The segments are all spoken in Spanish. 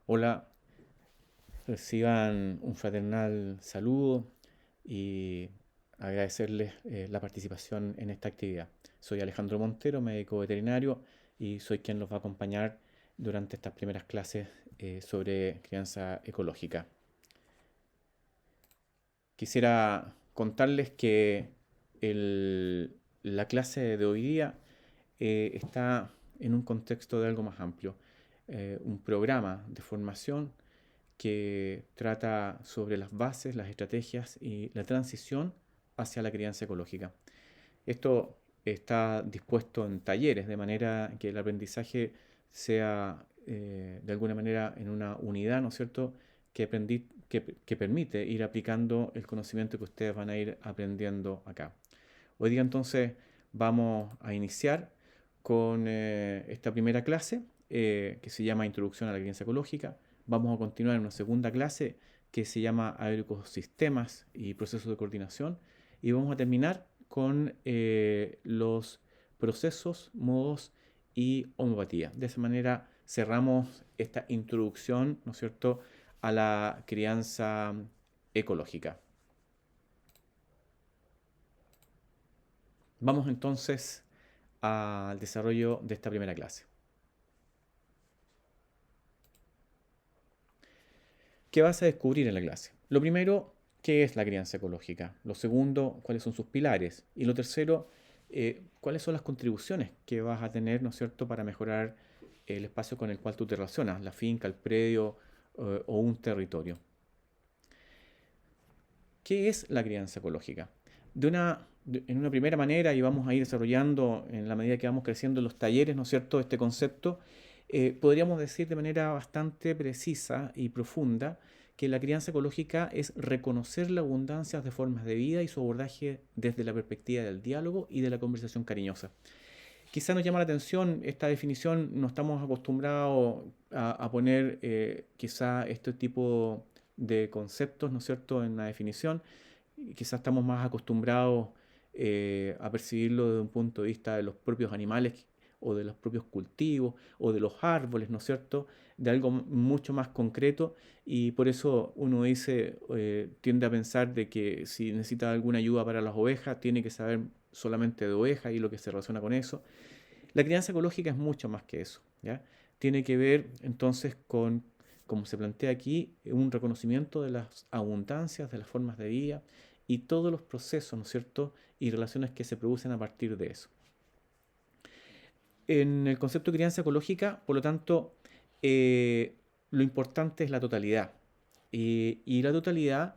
Hola, reciban un fraternal saludo y agradecerles la participación en esta actividad. Soy Alejandro Montero, médico veterinario, y soy quien los va a acompañar durante estas primeras clases sobre crianza ecológica. Quisiera contarles que la clase de hoy día está en un contexto de algo más amplio, un programa de formación que trata sobre las bases, las estrategias y la transición hacia la crianza ecológica. Esto está dispuesto en talleres, de manera que el aprendizaje sea de alguna manera en una unidad, ¿no es cierto?, que permite ir aplicando el conocimiento que ustedes van a ir aprendiendo acá. Hoy día entonces vamos a iniciar con esta primera clase que se llama Introducción a la Crianza Ecológica. Vamos a continuar en una segunda clase que se llama Agroecosistemas y Procesos de Coordinación. Y vamos a terminar con los procesos, modos y homeopatía. De esa manera cerramos esta introducción, ¿no es cierto?, a la crianza ecológica. Vamos entonces al desarrollo de esta primera clase. ¿Qué vas a descubrir en la clase? Lo primero, ¿qué es la crianza ecológica? Lo segundo, ¿cuáles son sus pilares? Y lo tercero, ¿cuáles son las contribuciones que vas a tener, ¿no es cierto?, para mejorar el espacio con el cual tú te relacionas, la finca, el predio o un territorio. ¿Qué es la crianza ecológica? En una primera manera, y vamos a ir desarrollando en la medida que vamos creciendo en los talleres, ¿no es cierto?, este concepto, podríamos decir de manera bastante precisa y profunda que la crianza ecológica es reconocer la abundancia de formas de vida y su abordaje desde la perspectiva del diálogo y de la conversación cariñosa. Quizá nos llama la atención esta definición, no estamos acostumbrados a poner quizá este tipo de conceptos, ¿no es cierto?, en la definición. Quizás estamos más acostumbrados a percibirlo desde un punto de vista de los propios animales o de los propios cultivos o de los árboles, ¿no es cierto?, de algo mucho más concreto y por eso uno dice, tiende a pensar de que si necesita alguna ayuda para las ovejas, tiene que saber solamente de ovejas y lo que se relaciona con eso. La crianza ecológica es mucho más que eso, ¿ya? Tiene que ver entonces con, como se plantea aquí, un reconocimiento de las abundancias, de las formas de vida y todos los procesos, ¿no es cierto?, y relaciones que se producen a partir de eso. En el concepto de crianza ecológica, por lo tanto, lo importante es la totalidad. Y la totalidad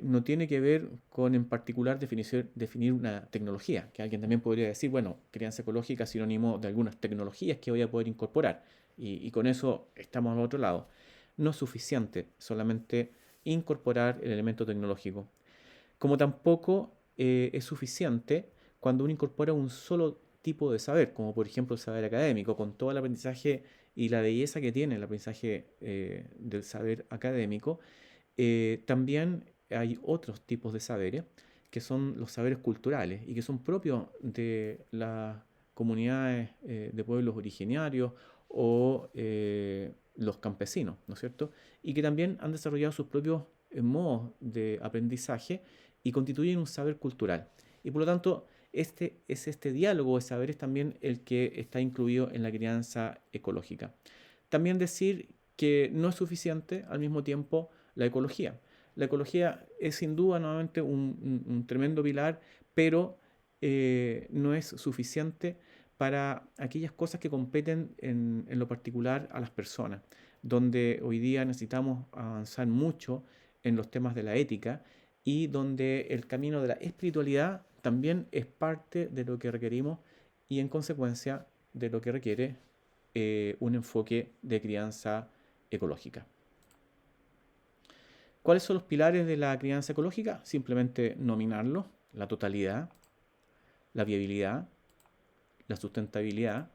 no tiene que ver con en particular definir una tecnología, que alguien también podría decir, bueno, crianza ecológica es sinónimo de algunas tecnologías que voy a poder incorporar. Y con eso estamos al otro lado. No es suficiente solamente incorporar el elemento tecnológico. Como tampoco es suficiente cuando uno incorpora un solo tipo de saber, como por ejemplo el saber académico, con todo el aprendizaje y la belleza que tiene el aprendizaje del saber académico. También hay otros tipos de saberes que son los saberes culturales y que son propios de las comunidades de pueblos originarios o los campesinos, ¿no es cierto? Y que también han desarrollado sus propios modos de aprendizaje y constituyen un saber cultural. Y por lo tanto, este diálogo de saberes también el que está incluido en la crianza ecológica. También decir que no es suficiente al mismo tiempo la ecología. La ecología es sin duda nuevamente un tremendo pilar, pero no es suficiente para aquellas cosas que competen en lo particular a las personas, donde hoy día necesitamos avanzar mucho en los temas de la ética y donde el camino de la espiritualidad también es parte de lo que requerimos y en consecuencia de lo que requiere un enfoque de crianza ecológica. ¿Cuáles son los pilares de la crianza ecológica? Simplemente nominarlos: la totalidad, la viabilidad, la sustentabilidad,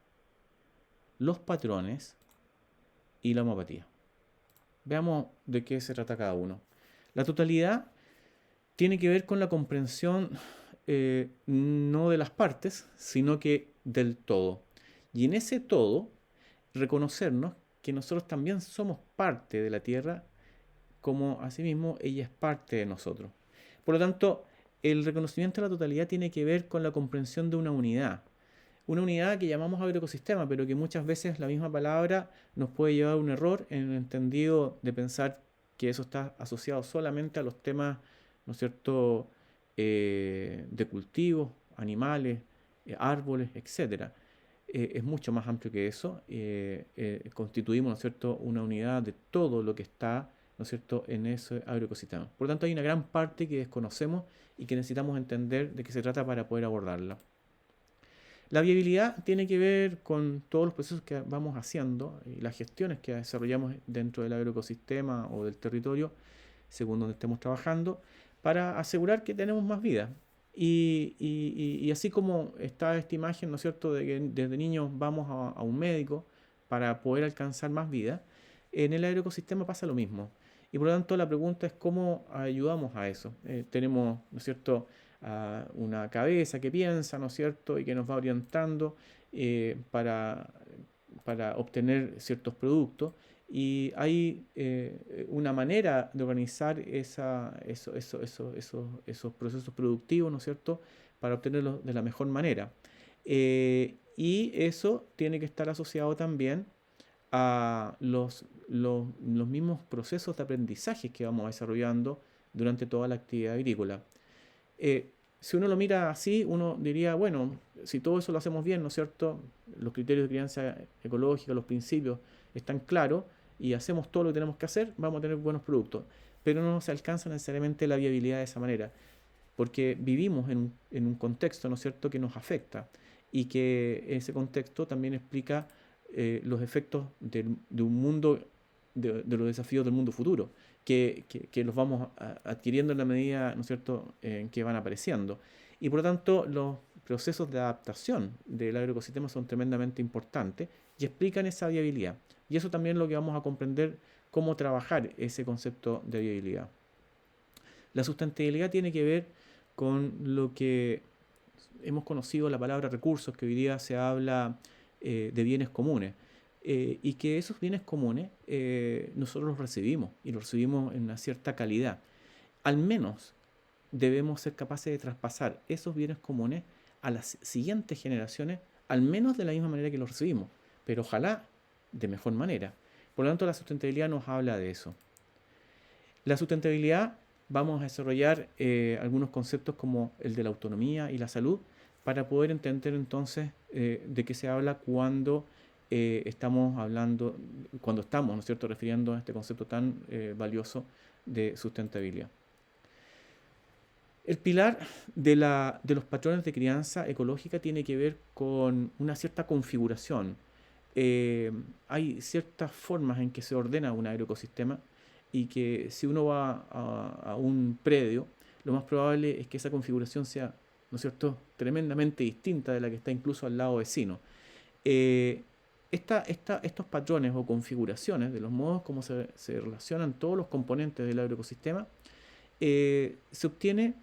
los patrones y la homeopatía. Veamos de qué se trata cada uno. La totalidad tiene que ver con la comprensión no de las partes, sino que del todo. Y en ese todo, reconocernos que nosotros también somos parte de la Tierra, como asimismo ella es parte de nosotros. Por lo tanto, el reconocimiento de la totalidad tiene que ver con la comprensión de una unidad que llamamos agroecosistema, pero que muchas veces la misma palabra nos puede llevar a un error en el entendido de pensar que eso está asociado solamente a los temas, ¿no es cierto?, de cultivos, animales, árboles, etcétera. Es mucho más amplio que eso. Constituimos, ¿no es cierto?, una unidad de todo lo que está, ¿no es cierto?, en ese agroecosistema. Por lo tanto, hay una gran parte que desconocemos y que necesitamos entender de qué se trata para poder abordarla. La viabilidad tiene que ver con todos los procesos que vamos haciendo y las gestiones que desarrollamos dentro del agroecosistema o del territorio, según donde estemos trabajando, para asegurar que tenemos más vida. Y así como está esta imagen, ¿no es cierto?, de que desde niños vamos a un médico para poder alcanzar más vida, en el agroecosistema pasa lo mismo. Y por lo tanto la pregunta es cómo ayudamos a eso. Tenemos, ¿no es cierto?, una cabeza que piensa, ¿no es cierto?, y que nos va orientando para obtener ciertos productos. Y hay una manera de organizar esos procesos productivos, ¿no es cierto?, para obtenerlos de la mejor manera. Y eso tiene que estar asociado también a los mismos procesos de aprendizaje que vamos desarrollando durante toda la actividad agrícola. Si uno lo mira así, uno diría, bueno, si todo eso lo hacemos bien, ¿no es cierto? Los criterios de crianza ecológica, los principios están claros y hacemos todo lo que tenemos que hacer, vamos a tener buenos productos. Pero no se alcanza necesariamente la viabilidad de esa manera, porque vivimos en un contexto, ¿no es cierto?, que nos afecta y que ese contexto también explica los efectos de un mundo, de los desafíos del mundo futuro que los vamos adquiriendo en la medida, ¿no es cierto?, en que van apareciendo. Y por lo tanto, los procesos de adaptación del agroecosistema son tremendamente importantes y explican esa viabilidad. Y eso también es lo que vamos a comprender cómo trabajar ese concepto de viabilidad. La sustentabilidad tiene que ver con lo que hemos conocido la palabra recursos, que hoy día se habla de bienes comunes. Y que esos bienes comunes nosotros los recibimos y los recibimos en una cierta calidad. Al menos debemos ser capaces de traspasar esos bienes comunes a las siguientes generaciones, al menos de la misma manera que los recibimos, pero ojalá de mejor manera. Por lo tanto, la sustentabilidad nos habla de eso. La sustentabilidad, vamos a desarrollar algunos conceptos como el de la autonomía y la salud para poder entender entonces de qué se habla cuando estamos hablando, cuando estamos, ¿no es cierto?, refiriendo a este concepto tan valioso de sustentabilidad. El pilar de los patrones de crianza ecológica tiene que ver con una cierta configuración. Hay ciertas formas en que se ordena un agroecosistema y que si uno va a un predio, lo más probable es que esa configuración sea, ¿no es cierto?, tremendamente distinta de la que está incluso al lado vecino. Eh, Estos patrones o configuraciones de los modos como se relacionan todos los componentes del agroecosistema se obtiene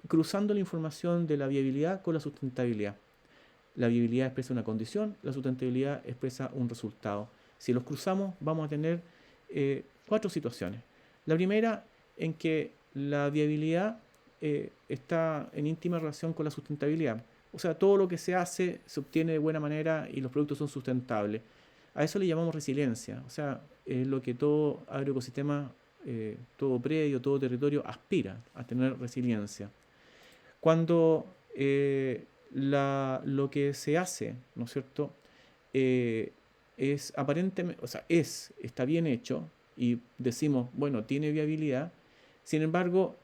cruzando la información de la viabilidad con la sustentabilidad. La viabilidad expresa una condición, la sustentabilidad expresa un resultado. Si los cruzamos, vamos a tener cuatro situaciones. La primera, en que la viabilidad está en íntima relación con la sustentabilidad. O sea, todo lo que se hace se obtiene de buena manera y los productos son sustentables. A eso le llamamos resiliencia. O sea, es lo que todo agroecosistema, todo predio, todo territorio aspira a tener resiliencia. Cuando lo que se hace, ¿no es cierto?, es aparentemente, o sea, está bien hecho y decimos, bueno, tiene viabilidad, sin embargo,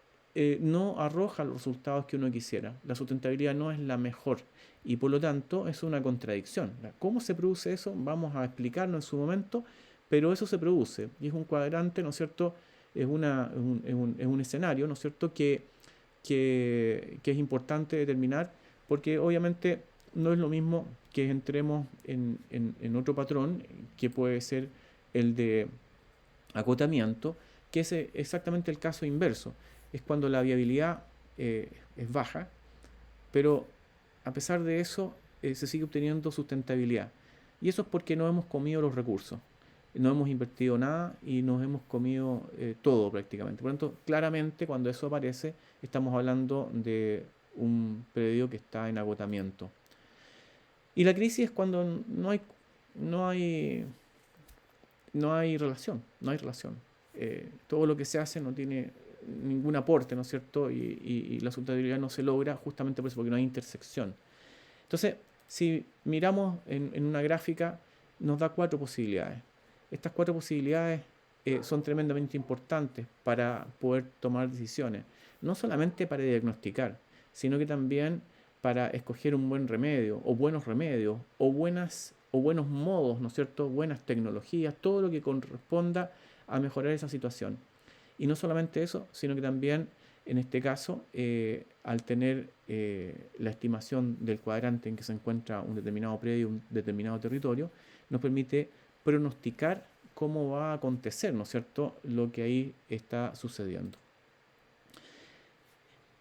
no arroja los resultados que uno quisiera. La sustentabilidad no es la mejor y por lo tanto es una contradicción. ¿Cómo se produce eso? Vamos a explicarlo en su momento, pero eso se produce y es un cuadrante, ¿no es cierto? Es un escenario, ¿no es cierto?, que es importante determinar porque obviamente no es lo mismo que entremos en otro patrón que puede ser el de acotamiento, que es exactamente el caso inverso. Es cuando la viabilidad es baja, pero a pesar de eso se sigue obteniendo sustentabilidad. Y eso es porque no hemos comido los recursos. no hemos invertido nada y nos hemos comido todo prácticamente. Por lo tanto, claramente cuando eso aparece, estamos hablando de un predio que está en agotamiento. Y la crisis es cuando no hay, no hay relación, no hay relación. Todo lo que se hace no tiene ningún aporte, ¿no es cierto? Y la sustentabilidad no se logra justamente por eso, porque no hay intersección. Entonces, si miramos en una gráfica, nos da 4 posibilidades. Estas 4 posibilidades son tremendamente importantes para poder tomar decisiones, no solamente para diagnosticar, sino que también para escoger un buen remedio, o buenos remedios, o buenos modos, ¿no es cierto? Buenas tecnologías, todo lo que corresponda a mejorar esa situación. Y no solamente eso, sino que también, en este caso, al tener la estimación del cuadrante en que se encuentra un determinado predio, un determinado territorio, nos permite pronosticar cómo va a acontecer, ¿no es cierto?, lo que ahí está sucediendo.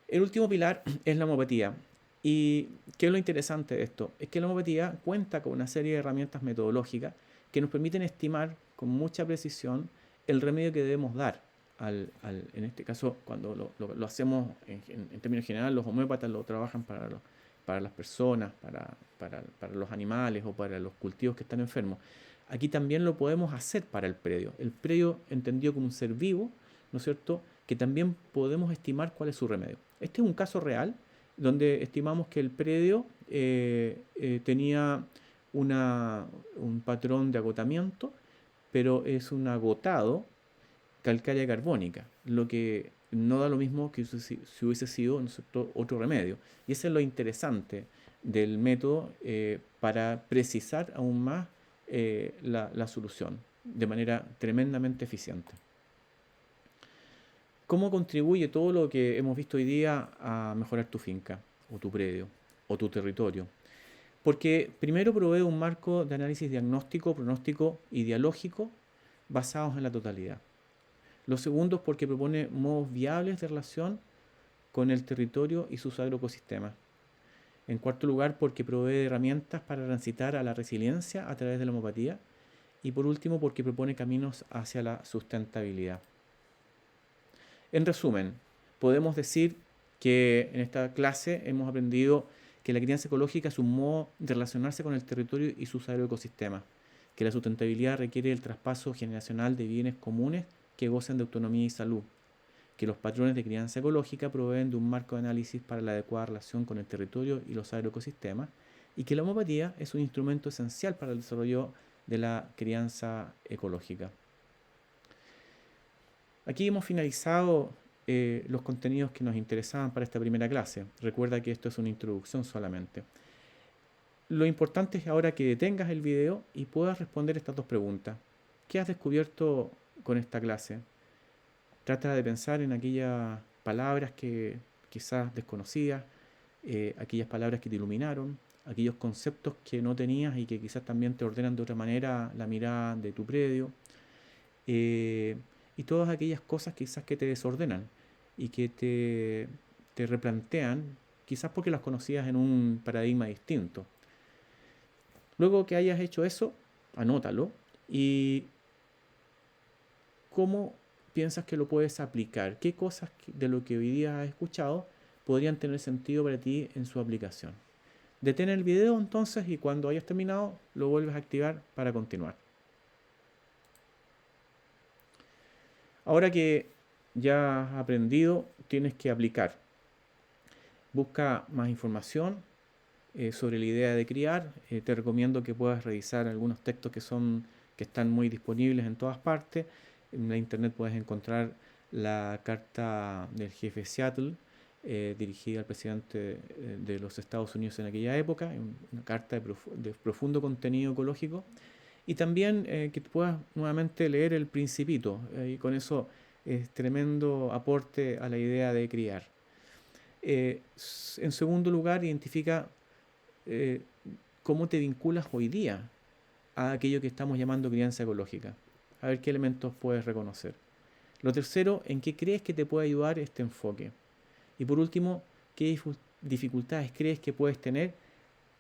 El último pilar es la homopatía. ¿Y qué es lo interesante de esto? Es que la homopatía cuenta con una serie de herramientas metodológicas que nos permiten estimar con mucha precisión el remedio que debemos dar. En este caso, cuando lo hacemos en términos generales, los homeópatas lo trabajan para las personas, para los animales o para los cultivos que están enfermos. Aquí también lo podemos hacer para el predio. El predio entendido como un ser vivo, ¿no es cierto?, que también podemos estimar cuál es su remedio. Este es un caso real donde estimamos que el predio tenía un patrón de agotamiento, pero es un agotado calcárea carbónica, lo que no da lo mismo que si hubiese sido, ¿no es cierto?, otro remedio. Y eso es lo interesante del método para precisar aún más la solución de manera tremendamente eficiente. ¿Cómo contribuye todo lo que hemos visto hoy día a mejorar tu finca, o tu predio, o tu territorio? Porque primero provee un marco de análisis diagnóstico, pronóstico y dialógico basados en la totalidad. Lo segundo es porque propone modos viables de relación con el territorio y sus agroecosistemas. En cuarto lugar, porque provee herramientas para transitar a la resiliencia a través de la homopatía. Y por último, porque propone caminos hacia la sustentabilidad. En resumen, podemos decir que en esta clase hemos aprendido que la crianza ecológica es un modo de relacionarse con el territorio y sus agroecosistemas, que la sustentabilidad requiere el traspaso generacional de bienes comunes que gocen de autonomía y salud, que los patrones de crianza ecológica proveen de un marco de análisis para la adecuada relación con el territorio y los agroecosistemas, y que la homopatía es un instrumento esencial para el desarrollo de la crianza ecológica. Aquí hemos finalizado los contenidos que nos interesaban para esta primera clase. Recuerda que esto es una introducción solamente. Lo importante es ahora que detengas el video y puedas responder estas 2 preguntas. ¿Qué has descubierto con esta clase? Trata de pensar en aquellas palabras que quizás desconocías, aquellas palabras que te iluminaron, aquellos conceptos que no tenías y que quizás también te ordenan de otra manera la mirada de tu predio. Y todas aquellas cosas quizás que te desordenan y que te replantean, quizás porque las conocías en un paradigma distinto. Luego que hayas hecho eso, anótalo y cómo piensas que lo puedes aplicar. ¿Qué cosas de lo que hoy día has escuchado podrían tener sentido para ti en su aplicación? Detén el video entonces y cuando hayas terminado lo vuelves a activar para continuar. Ahora que ya has aprendido, tienes que aplicar. Busca más información sobre la idea de criar. Te recomiendo que puedas revisar algunos textos que están muy disponibles en todas partes. En la internet puedes encontrar la carta del jefe Seattle, dirigida al presidente de los Estados Unidos en aquella época, una carta de profundo contenido ecológico. Y también que puedas nuevamente leer El Principito, y con eso es tremendo aporte a la idea de criar. En segundo lugar, identifica eh, cómo te vinculas hoy día a aquello que estamos llamando crianza ecológica. A ver qué elementos puedes reconocer. Lo tercero, en qué crees que te puede ayudar este enfoque. Y por último, qué dificultades crees que puedes tener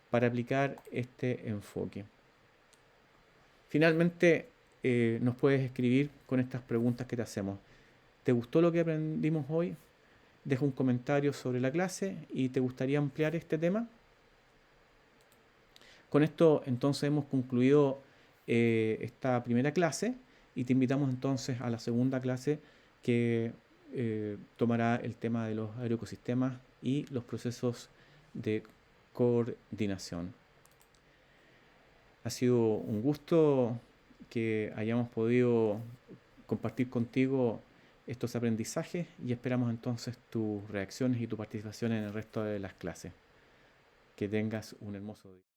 para aplicar este enfoque. Finalmente, nos puedes escribir con estas preguntas que te hacemos. ¿Te gustó lo que aprendimos hoy? Deja un comentario sobre la clase y te gustaría ampliar este tema. Con esto entonces hemos concluido esta primera clase y te invitamos entonces a la segunda clase que tomará el tema de los agroecosistemas y los procesos de coordinación. Ha sido un gusto que hayamos podido compartir contigo estos aprendizajes y esperamos entonces tus reacciones y tu participación en el resto de las clases. Que tengas un hermoso día.